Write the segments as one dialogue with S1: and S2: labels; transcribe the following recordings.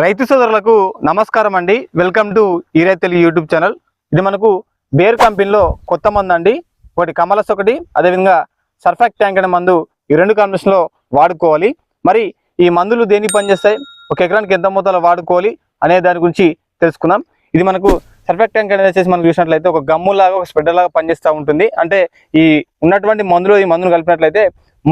S1: రైతు సోదరులకు నమస్కారం అండి. వెల్కమ్ టు ఈ రైతు యూట్యూబ్ ఛానల్. ఇది మనకు బేర్ కంపెనీలో కొత్త మందు అండి. ఒకటి కమలస్, ఒకటి అదేవిధంగా సర్ఫాక్ ట్యాంక్ అనే మందు. ఈ రెండు కాంబినేషన్లో వాడుకోవాలి. మరి ఈ మందులు దేనికి పనిచేస్తాయి, ఒక ఎకరానికి ఎంత మొత్తాలో వాడుకోవాలి అనే దాని గురించి తెలుసుకుందాం. ఇది మనకు సర్ఫాక్ ట్యాంక్ అనేది వచ్చేసి మనం చూసినట్లయితే ఒక గమ్ములాగా, ఒక స్ప్రెడర్ లాగా పనిచేస్తూ ఉంటుంది. అంటే ఈ ఉన్నటువంటి మందులో ఈ మందును కలిపినట్లయితే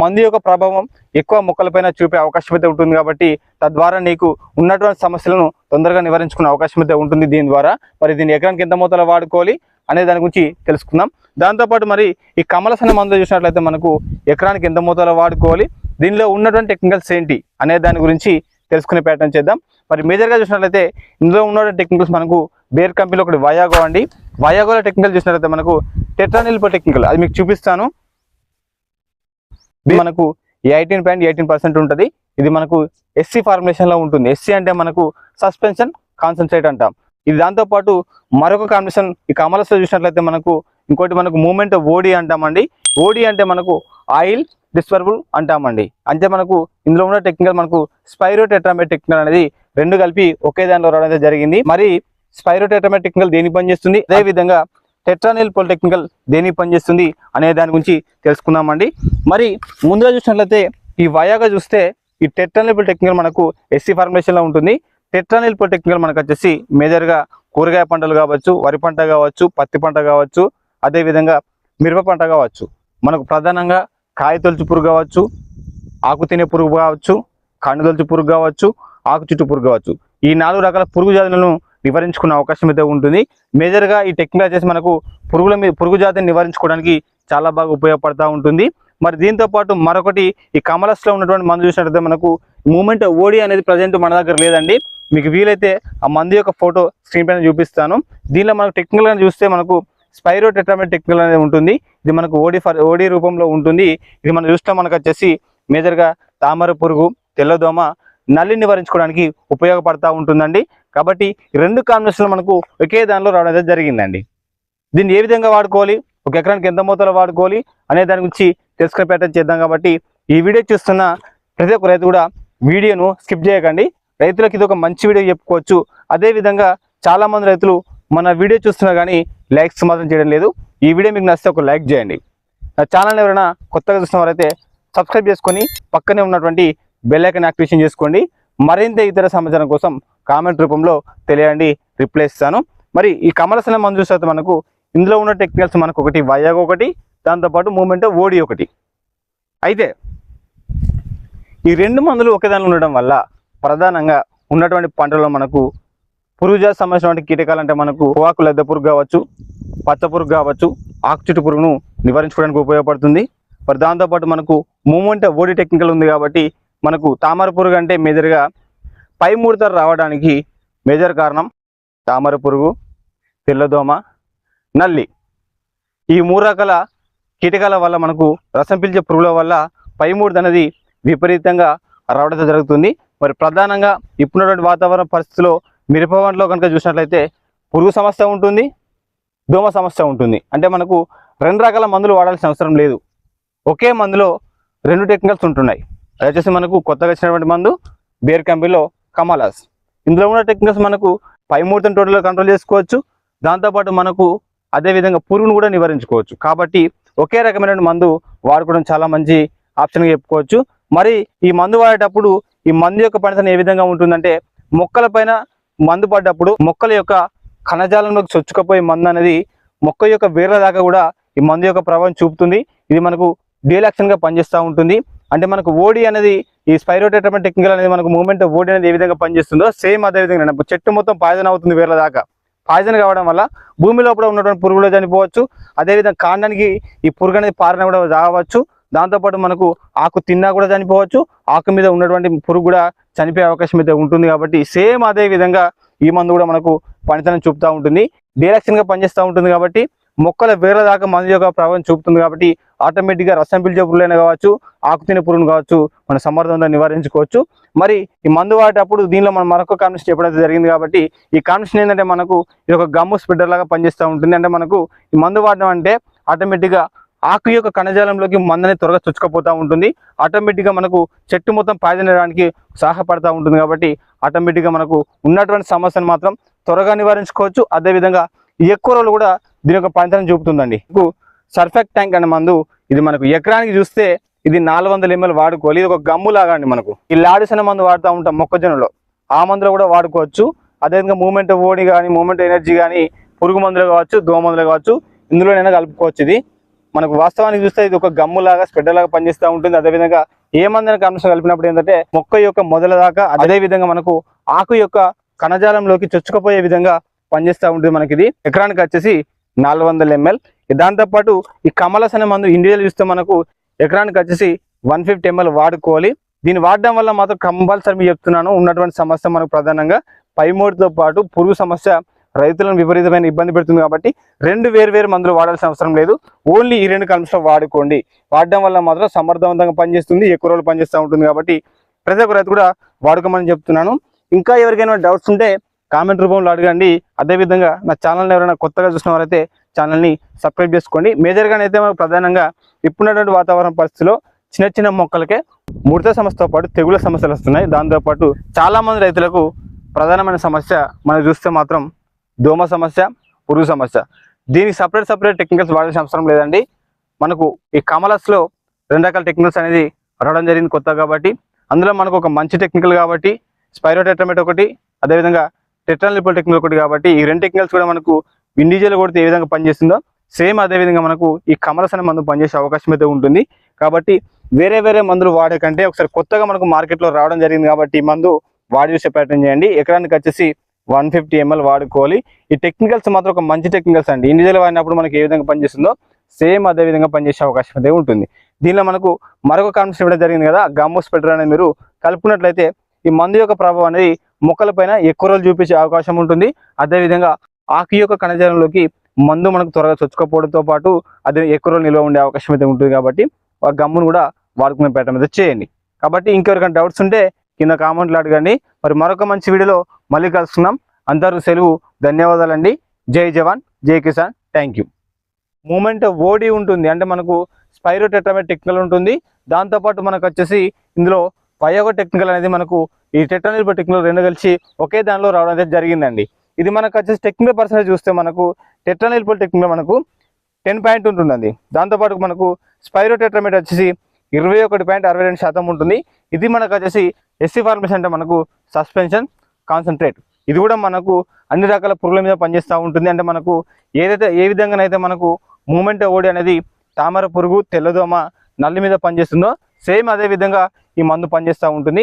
S1: మందు యొక్క ప్రభావం ఎక్కువ మొక్కలపైన చూపే అవకాశం అయితే ఉంటుంది. కాబట్టి తద్వారా నీకు ఉన్నటువంటి సమస్యలను తొందరగా నివారించుకునే అవకాశం అయితే ఉంటుంది దీని ద్వారా. మరి దీన్ని ఎకరానికి ఎంత మొత్తంలో వాడుకోవాలి అనే దాని గురించి తెలుసుకుందాం. దాంతోపాటు మరి ఈ కమలస్ అనే మందు చూసినట్లయితే మనకు ఎకరానికి ఎంత మొత్తంలో వాడుకోవాలి, దీనిలో ఉన్నటువంటి టెక్నికల్స్ ఏంటి అనే దాని గురించి తెలుసుకునే ప్రయత్నం చేద్దాం. మరి మేజర్గా చూసినట్లయితే ఇందులో ఉన్న టెక్నికల్స్ మనకు బేర్ కంపెనీలో ఒకటి వయాగో అండి. వయాగోలో టెక్నికల్ చూసినట్లయితే మనకు టెట్రానిల్ టెక్నికల్, అది మీకు చూపిస్తాను. ఇది మనకు 18.18% ఉంటుంది. ఇది మనకు ఎస్సీ ఫార్ములేషన్లో ఉంటుంది. ఎస్సీ అంటే మనకు సస్పెన్షన్ కాన్సన్ట్రేట్ అంటాం. ఇది దాంతోపాటు మరొక కాంబినేషన్ ఈ కమలస్లో చూసినట్లయితే మనకు ఇంకోటి మనకు మూమెంట్ ఓడి అంటామండి. ఓడి అంటే మనకు ఆయిల్ డిస్పర్బుల్ అంటామండి. అంటే మనకు ఇందులో ఉన్న టెక్నికల్ మనకు స్పైరోటెట్రామేట్ టెక్నికల్ అనేది రెండు కలిపి ఒకే దానిలో రావడం జరిగింది. మరి స్పైరోటెట్రామేట్ టెక్నికల్ దేనికి పనిచేస్తుంది, అదేవిధంగా టెట్రానిల్ టెక్నికల్ దేనికి పనిచేస్తుంది అనే దాని గురించి తెలుసుకుందామండి. మరి ముందుగా చూసినట్లయితే ఈ వయాగా చూస్తే ఈ టెట్రానిల్ టెక్నికల్ మనకు ఎస్సీ ఫార్ములేషన్లో ఉంటుంది. టెట్రానిల్ టెక్నికల్ మనకు వచ్చేసి మేజర్గా కూరగాయ పంటలు కావచ్చు, వరి పంట కావచ్చు, పత్తి పంట కావచ్చు, అదేవిధంగా మిరప పంట కావచ్చు. మనకు ప్రధానంగా కాయ తొలుచు పురుగు కావచ్చు, ఆకు తినే పురుగు కావచ్చు, కండు తొలుచు పురుగు కావచ్చు, ఆకు చుట్టు పురుగు కావచ్చు. ఈ 4 రకాల పురుగు జాతులను నివారించుకునే అవకాశం అయితే ఉంటుంది. మేజర్గా ఈ టెక్నికల్ వచ్చేసి మనకు పురుగు జాతిని నివారించుకోవడానికి చాలా బాగా ఉపయోగపడుతూ ఉంటుంది. మరి దీంతో పాటు మరొకటి ఈ కమలస్లో ఉన్నటువంటి మందు చూసినట్లయితే మనకు మూమెంట్ ఓడి అనేది ప్రజెంట్ మన దగ్గర లేదండి. మీకు వీలైతే ఆ మందు యొక్క ఫోటో స్క్రీన్ పైన చూపిస్తాను. దీనిలో మనకు టెక్నికల్గా చూస్తే మనకు స్పైరోటెట్రామేట్ టెక్నికల్ అనేది ఉంటుంది. ఇది మనకు ఓడి రూపంలో ఉంటుంది. ఇది మనం చూస్తే మనకు వచ్చేసి మేజర్గా తామర పురుగు, తెల్లదోమ, నల్లి నివారించుకోవడానికి ఉపయోగపడుతూ ఉంటుందండి. కాబట్టి రెండు కాంబినేషన్లు మనకు ఒకే దానిలో రావడం అయితే జరిగిందండి. దీన్ని ఏ విధంగా వాడుకోవాలి, ఒక ఎకరానికి ఎంత మొత్తంలో వాడుకోవాలి అనే దాని గురించి తెలుసుకునే ప్రయత్నం చేద్దాం. కాబట్టి ఈ వీడియో చూస్తున్న ప్రతి ఒక్క రైతు కూడా వీడియోను స్కిప్ చేయకండి. రైతులకు ఇది ఒక మంచి వీడియో చెప్పుకోవచ్చు. అదేవిధంగా చాలామంది రైతులు మన వీడియో చూస్తున్నా కానీ లైక్స్ మాత్రం చేయడం లేదు. ఈ వీడియో మీకు నచ్చితే ఒక లైక్ చేయండి. నా ఛానల్ ఎవరైనా కొత్తగా చూస్తున్న వారైతే సబ్స్క్రైబ్ చేసుకొని పక్కనే ఉన్నటువంటి బెల్ ఐకాన్ యాక్టివేషన్ చేసుకోండి. మరింత ఇతర సమాచారం కోసం కామెంట్ రూపంలో తెలియండి, రిప్లై ఇస్తాను. మరి ఈ కమలస్ అనే మందు చూస్తే మనకు ఇందులో ఉన్న టెక్నికల్స్ మనకు ఒకటి వయాగో ఒకటి, దాంతోపాటు మూమెంట్ ఓడి ఒకటి. అయితే ఈ రెండు మందులు ఒకే దానిలో ఉండడం వల్ల ప్రధానంగా ఉన్నటువంటి పంటల్లో మనకు పురుగుజాతి సంబంధించినటువంటి కీటకాలు అంటే మనకు ఆకు లద్దె పురుగు కావచ్చు, పచ్చ పురుగు కావచ్చు, ఆకు చుట్టు పురుగును నివారించుకోవడానికి ఉపయోగపడుతుంది. మరి దాంతోపాటు మనకు మూమెంట్ ఓడి టెక్నికల్ ఉంది కాబట్టి మనకు తామర పురుగు అంటే మేజర్గా పై ముడత రావడానికి మేజర్ కారణం తామర పురుగు, తెల్లదోమ, నల్లి. ఈ 3 రకాల కీటకాల వల్ల మనకు రసం పీల్చే పురుగుల వల్ల పై ముడత అనేది విపరీతంగా రావడం జరుగుతుంది. మరి ప్రధానంగా ఇప్పుడున్నటువంటి వాతావరణ పరిస్థితుల్లో మిరప పంటలో కనుక చూసినట్లయితే పురుగు సమస్య ఉంటుంది, దోమ సమస్య ఉంటుంది. అంటే మనకు 2 రకాల మందులు వాడాల్సిన అవసరం లేదు. ఒకే మందులో 2 టెక్నికల్స్ ఉంటున్నాయి. అది వచ్చేసి మనకు కొత్తగా వచ్చినటువంటి మందు బేర్ కంపెనీలో కమలస్. ఇందులో ఉన్న టెక్నికల్స్ మనకు పై ముడతను టోటల్గా కంట్రోల్ చేసుకోవచ్చు. దాంతోపాటు మనకు అదేవిధంగా పురుగును కూడా నివారించుకోవచ్చు. కాబట్టి ఒకే రకమైన మందు వాడుకోవడం చాలా మంచి ఆప్షన్గా చెప్పుకోవచ్చు. మరి ఈ మందు వాడేటప్పుడు ఈ మందు యొక్క పనితనం ఏ విధంగా ఉంటుందంటే మొక్కల పైన మందు పడ్డప్పుడు మొక్కల యొక్క కణజాలంలోకి చొచ్చుకపోయే మందు అనేది మొక్క యొక్క వేర్ల దాకా కూడా ఈ మందు యొక్క ప్రభావం చూపుతుంది. ఇది మనకు డీలాక్షన్ గా పనిచేస్తూ ఉంటుంది. అంటే మనకు ఓడి అనేది ఈ స్పైరోటెట్రామేట్ టెక్నికల్ అనేది మనకు మూమెంట్ ఓడి అనేది ఏ విధంగా పనిచేస్తుందో సేమ్ అదే విధంగా చెట్టు మొత్తం పాయిజన్ అవుతుంది వేర్ల దాకా. పాయిజన్ కావడం వల్ల భూమి లోపల ఉన్నటువంటి పురుగులు చనిపోవచ్చు. అదేవిధంగా కాండానికి ఈ పురుగు అనేది పారిన కూడా రావచ్చు. దాంతోపాటు మనకు ఆకు తిన్నా కూడా చనిపోవచ్చు. ఆకు మీద ఉన్నటువంటి పురుగు కూడా చనిపోయే అవకాశం అయితే ఉంటుంది. కాబట్టి సేమ్ అదే విధంగా ఈ మందు కూడా మనకు పనితనం చూపుతూ ఉంటుంది, డైరెక్షన్గా పనిచేస్తూ ఉంటుంది. కాబట్టి మొక్కల వేర్ల దాకా మందు యొక్క ప్రభావం చూపుతుంది. కాబట్టి ఆటోమేటిక్గా రసం పీల్చే పురుగులైనా కావచ్చు, ఆకు తినే పురుగును కావచ్చు, మన సమర్థవంతంగా నివారించుకోవచ్చు. మరి ఈ మందు వాడేటప్పుడు దీనిలో మనం మరొక కాంబినేషన్ చెప్పడం జరిగింది. కాబట్టి ఈ కాంబినేషన్ ఏంటంటే మనకు ఇది ఒక గమ్ము స్ప్రెడర్ లాగా పనిచేస్తూ ఉంటుంది. అంటే మనకు ఈ మందు వాడడం అంటే ఆటోమేటిక్గా ఆకు యొక్క కణజాలంలోకి మందుని త్వరగా చొచ్చుకపోతూ ఉంటుంది. ఆటోమేటిక్గా మనకు చెట్టు మొత్తం పాయిజన్ అయ్యడానికి సహాయపడుతూ ఉంటుంది. కాబట్టి ఆటోమేటిక్గా మనకు ఉన్నటువంటి సమస్యను మాత్రం త్వరగా నివారించుకోవచ్చు. అదేవిధంగా ఎక్కువ రోజులు కూడా దీని యొక్క పనితనం చూపుతుందండి. సర్ఫెక్ట్ ట్యాంక్ అనే మందు ఇది మనకు ఎకరానికి చూస్తే ఇది 400 ml వాడుకోవాలి. ఇది ఒక గమ్ము లాగా అండి. మనకు ఈ లాడిస్ అనే మందు వాడుతూ ఉంటాం మొక్కజొన్నలో, ఆ మందులో కూడా వాడుకోవచ్చు. అదేవిధంగా మూమెంట్ ఓడి కానీ, మూమెంట్ ఎనర్జీ కానీ, పురుగు మందులు కావచ్చు, దోమ మందులు కావచ్చు, ఇందులోనైనా కలుపుకోవచ్చు. ఇది మనకు వాస్తవానికి చూస్తే ఇది ఒక గమ్ము లాగా స్ప్రెడ్ లాగా పనిచేస్తూ ఉంటుంది. అదేవిధంగా ఏ మందున కాంబినేషన్ కలిపినప్పుడు ఏంటంటే మొక్క యొక్క మొదల దాకా, అదేవిధంగా మనకు ఆకు యొక్క కణజాలంలోకి చొచ్చుకుపోయే విధంగా పనిచేస్తూ ఉంటుంది. మనకి ఇది ఎకరానికి వచ్చేసి 400 ml. దాంతోపాటు ఈ కమలస్ అనే మందు ఇండివిజువల్ చూస్తే మనకు ఎకరానికి వచ్చేసి 150 ml వాడుకోవాలి. దీన్ని వాడడం వల్ల మాత్రం కంపల్సరీ మీకు చెప్తున్నాను, ఉన్నటువంటి సమస్య మనకు ప్రధానంగా పైమోటితో పాటు పురుగు సమస్య రైతులను విపరీతమైన ఇబ్బంది పెడుతుంది. కాబట్టి 2 వేరు మందులు వాడాల్సిన అవసరం లేదు. ఓన్లీ ఈ 2 కాంబినేషన్ వాడుకోండి. వాడడం వల్ల మాత్రం సమర్థవంతంగా పనిచేస్తుంది, ఎక్కువ రోజులు పనిచేస్తూ ఉంటుంది. కాబట్టి ప్రతి ఒక్క రైతు కూడా వాడుకోమని చెప్తున్నాను. ఇంకా ఎవరికైనా డౌట్స్ ఉంటే కామెంట్ రూపంలో అడగండి. అదేవిధంగా నా ఛానల్ని ఎవరైనా కొత్తగా చూసిన వారైతే ఛానల్ని సబ్స్క్రైబ్ చేసుకోండి. మేజర్గానైతే మనకు ప్రధానంగా ఇప్పుడున్నటువంటి వాతావరణ పరిస్థితిలో చిన్న మొక్కలకే ముడత సమస్యతో పాటు తెగుల సమస్యలు వస్తున్నాయి. దాంతోపాటు చాలామంది రైతులకు ప్రధానమైన సమస్య మనం చూస్తే మాత్రం దోమ సమస్య, పురుగు సమస్య. దీనికి సపరేట్ టెక్నికల్స్ వాడాల్సిన అవసరం లేదండి. మనకు ఈ కమలస్లో 2 రకాల టెక్నికల్స్ అనేది రావడం జరిగింది కొత్త. కాబట్టి అందులో మనకు ఒక మంచి టెక్నికల్ కాబట్టి స్పైరోటెట్రామేట్ ఒకటి, అదేవిధంగా టెట్రానిలిపోల్ టెక్నికల్ ఒకటి. కాబట్టి ఈ 2 టెక్నికల్స్ కూడా మనకు ఇండివిజువల్ కొడితే ఏ విధంగా పనిచేస్తుందో సేమ్ అదేవిధంగా మనకు ఈ కమలస్ అనే మందు పనిచేసే అవకాశం అయితే ఉంటుంది. కాబట్టి వేరే మందులు వాడే కంటే ఒకసారి కొత్తగా మనకు మార్కెట్లో రావడం జరిగింది కాబట్టి ఈ మందు వాడి చూసే ప్రయత్నం చేయండి. ఎకరానికి వచ్చేసి 150 ml వాడుకోవాలి. ఈ టెక్నికల్స్ మాత్రం ఒక మంచి టెక్నికల్స్ అండి. ఇండివిజువల్ వాడినప్పుడు మనకి ఏ విధంగా పనిచేస్తుందో సేమ్ అదే విధంగా పనిచేసే అవకాశం అయితే ఉంటుంది. దీనిలో మనకు మరొక కాన్సెప్ట్ ఇవ్వడం జరిగింది కదా, గమ్మో స్ప్రెడర్ అనేది మీరు కలుపుకున్నట్లయితే ఈ మందు యొక్క ప్రభావం అనేది మొక్కలపైన ఎక్కువ రోజులు చూపించే అవకాశం ఉంటుంది. అదేవిధంగా ఆకు యొక్క కణజాలంలోకి మందు మనకు త్వరగా చొచ్చుకోపోవడంతో పాటు అది ఎక్కువ రోజులు నిల్వ ఉండే అవకాశం అయితే ఉంటుంది. కాబట్టి ఆ గమ్మును కూడా వాడుకునే ప్రయత్నం అయితే చేయండి. కాబట్టి ఇంకెవరికైనా డౌట్స్ ఉంటే కింద కామెంట్లు అడగండి. మరి మరొక మంచి వీడియోలో మళ్ళీ కలుస్తున్నాం. అందరూ సెలవు. ధన్యవాదాలండి. జై జవాన్, జై కిసాన్. Thank you. మూమెంట్ ఓడి ఉంటుంది అంటే మనకు స్పైరోటెట్రామేట్ టెక్నికల్ ఉంటుంది. దాంతోపాటు మనకు వచ్చేసి ఇందులో పయోగో టెక్నికల్ అనేది మనకు ఈ టెట్రానిలిపోల్ టెక్నికల్ 2 కలిసి ఒకే దానిలో రావడం అనేది జరిగిందండి. ఇది మనకు వచ్చేసి టెక్నికల్ పర్సెంటేజ్ చూస్తే మనకు టెట్రానిలిపోల్ టెక్నికల్ మనకు 10 పాయింట్ ఉంటుందండి. దాంతోపాటు మనకు స్పైరోటెట్రామేట్ వచ్చేసి 21.62% ఉంటుంది. ఇది మనకు వచ్చేసి ఎస్సీ ఫార్మేషన్ అంటే మనకు సస్పెన్షన్ కాన్సన్ట్రేట్. ఇది కూడా మనకు అన్ని రకాల పురుగుల మీద పనిచేస్తూ ఉంటుంది. అంటే మనకు ఏ విధంగానైతే మనకు మూమెంట్ ఓడి అనేది తామర పురుగు, తెల్లదోమ, నల్లి మీద పనిచేస్తుందో సేమ్ అదే విధంగా ఈ మందు పనిచేస్తూ ఉంటుంది.